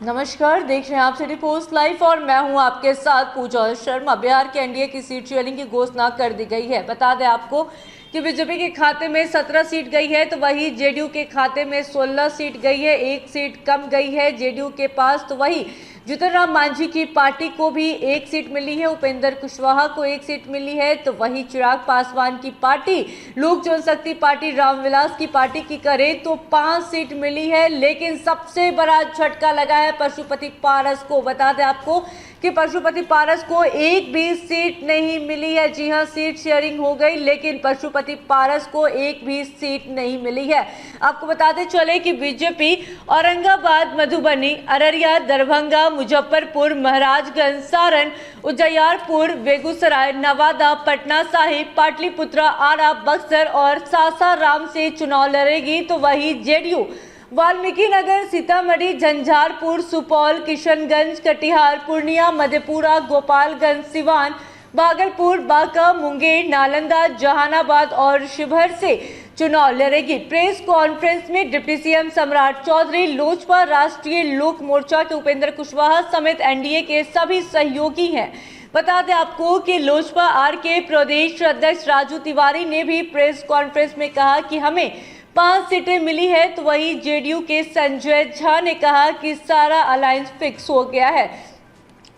नमस्कार, देख रहे हैं आप सिटी पोस्ट लाइव और मैं हूं आपके साथ पूजा शर्मा। बिहार के एनडीए की सीट शेयरिंग की घोषणा कर दी गई है। बता दें आपको कि बीजेपी के खाते में 17 सीट गई है, तो वही जेडीयू के खाते में 16 सीट गई है। एक सीट कम गई है जेडीयू के पास। तो वही जीतन राम मांझी की पार्टी को भी एक सीट मिली है, उपेंद्र कुशवाहा को एक सीट मिली है। तो वही चिराग पासवान की पार्टी, लोक जनशक्ति पार्टी, रामविलास की पार्टी की करें तो 5 सीट मिली है। लेकिन सबसे बड़ा झटका लगा है पशुपति पारस को। बता दें आपको कि पशुपति पारस को एक भी सीट नहीं मिली है। जी हां, सीट शेयरिंग हो गई, लेकिन पशुपति पारस को एक भी सीट नहीं मिली है। आपको बताते चले कि बीजेपी औरंगाबाद, मधुबनी, अररिया, दरभंगा, मुजफ्फरपुर, महाराजगंज, सारण, उज्जैयारपुर, बेगूसराय, नवादा, पटना साहिब, पाटलिपुत्र, आरा, बक्सर और सासाराम से चुनाव लड़ेगी। तो वही जेडीयू वाल्मीकि नगर, सीतामढ़ी, झंझारपुर, सुपौल, किशनगंज, कटिहार, पूर्णिया, मधेपुरा, गोपालगंज, सिवान, भागलपुर, बांका, मुंगेर, नालंदा, जहानाबाद और शिवहर से चुनाव लड़ेगी। प्रेस कॉन्फ्रेंस में डिप्टी सीएम सम्राट चौधरी, लोजपा राष्ट्रीय लोक मोर्चा के उपेंद्र कुशवाहा समेत एनडीए के सभी सहयोगी हैं। बता दें आपको कि लोजपा आर के प्रदेश अध्यक्ष राजू तिवारी ने भी प्रेस कॉन्फ्रेंस में कहा कि हमें 5 सीटें मिली है। तो वही जेडीयू के संजय झा ने कहा कि सारा अलायंस फिक्स हो गया है,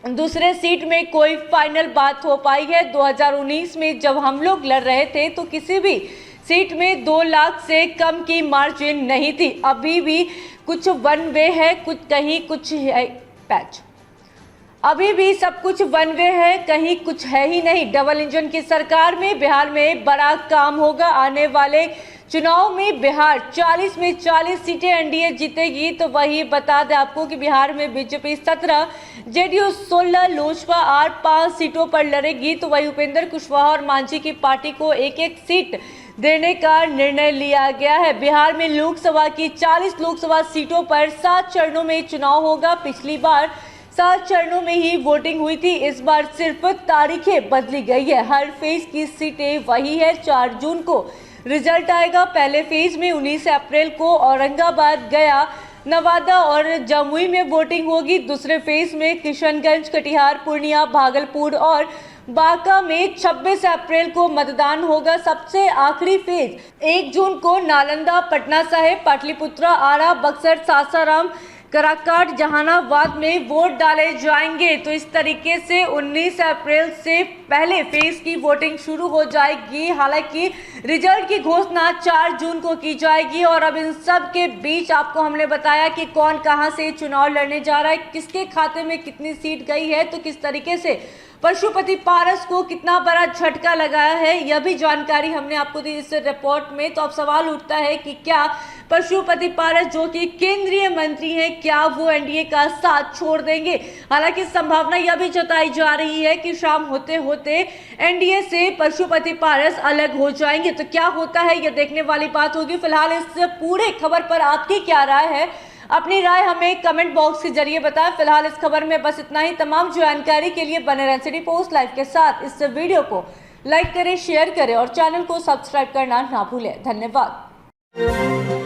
दूसरे सीट में कोई फाइनल बात हो पाई है। 2019 में जब हम लोग लड़ रहे थे तो किसी भी सीट में 2 लाख से कम की मार्जिन नहीं थी। अभी भी कुछ वन वे है, कुछ कहीं कुछ है पैच, अभी भी सब कुछ वन वे है, कहीं कुछ है ही नहीं। डबल इंजन की सरकार में बिहार में बड़ा काम होगा। आने वाले चुनाव में बिहार 40 में 40 सीटें एनडीए जीतेगी। तो वही बता दें आपको कि बिहार में बीजेपी 17, जेडीयू 16, लोजपा आर 5 सीटों पर लड़ेगी। तो वही उपेंद्र कुशवाहा और मांझी की पार्टी को एक एक सीट देने का निर्णय लिया गया है। बिहार में लोकसभा की 40 लोकसभा सीटों पर 7 चरणों में चुनाव होगा। पिछली बार 7 चरणों में ही वोटिंग हुई थी, इस बार सिर्फ तारीखें बदली गई है। हर फेज की सीटें वही है। 4 जून को रिजल्ट आएगा। पहले फेज में 19 अप्रैल को औरंगाबाद, गया, नवादा और जमुई में वोटिंग होगी। दूसरे फेज में किशनगंज, कटिहार, पूर्णिया, भागलपुर और बांका में 26 अप्रैल को मतदान होगा। सबसे आखिरी फेज 1 जून को नालंदा, पटना साहिब, पाटलिपुत्र, आरा, बक्सर, सासाराम, कराकाट, जहानाबाद में वोट डाले जाएंगे। तो इस तरीके से 19 अप्रैल से पहले फेज की वोटिंग शुरू हो जाएगी। हालांकि रिजल्ट की घोषणा 4 जून को की जाएगी। और अब इन सब के बीच आपको हमने बताया कि कौन कहां से चुनाव लड़ने जा रहा है, किसके खाते में कितनी सीट गई है, तो किस तरीके से पशुपति पारस को कितना बड़ा झटका लगाया है, यह भी जानकारी हमने आपको दी इस रिपोर्ट में। तो अब सवाल उठता है कि क्या पशुपति पारस जो कि केंद्रीय मंत्री हैं, क्या वो एनडीए का साथ छोड़ देंगे? हालांकि संभावना यह भी जताई जा रही है कि शाम होते होते एनडीए से पशुपति पारस अलग हो जाएंगे। तो क्या होता है, यह देखने वाली बात होगी। फिलहाल इस पूरे खबर पर आपकी क्या राय है? अपनी राय हमें कमेंट बॉक्स के जरिए बताएं। फिलहाल इस खबर में बस इतना ही। तमाम जानकारी के लिए बने रहें सिटी पोस्ट लाइव के साथ। इस वीडियो को लाइक करें, शेयर करें और चैनल को सब्सक्राइब करना ना भूलें। धन्यवाद।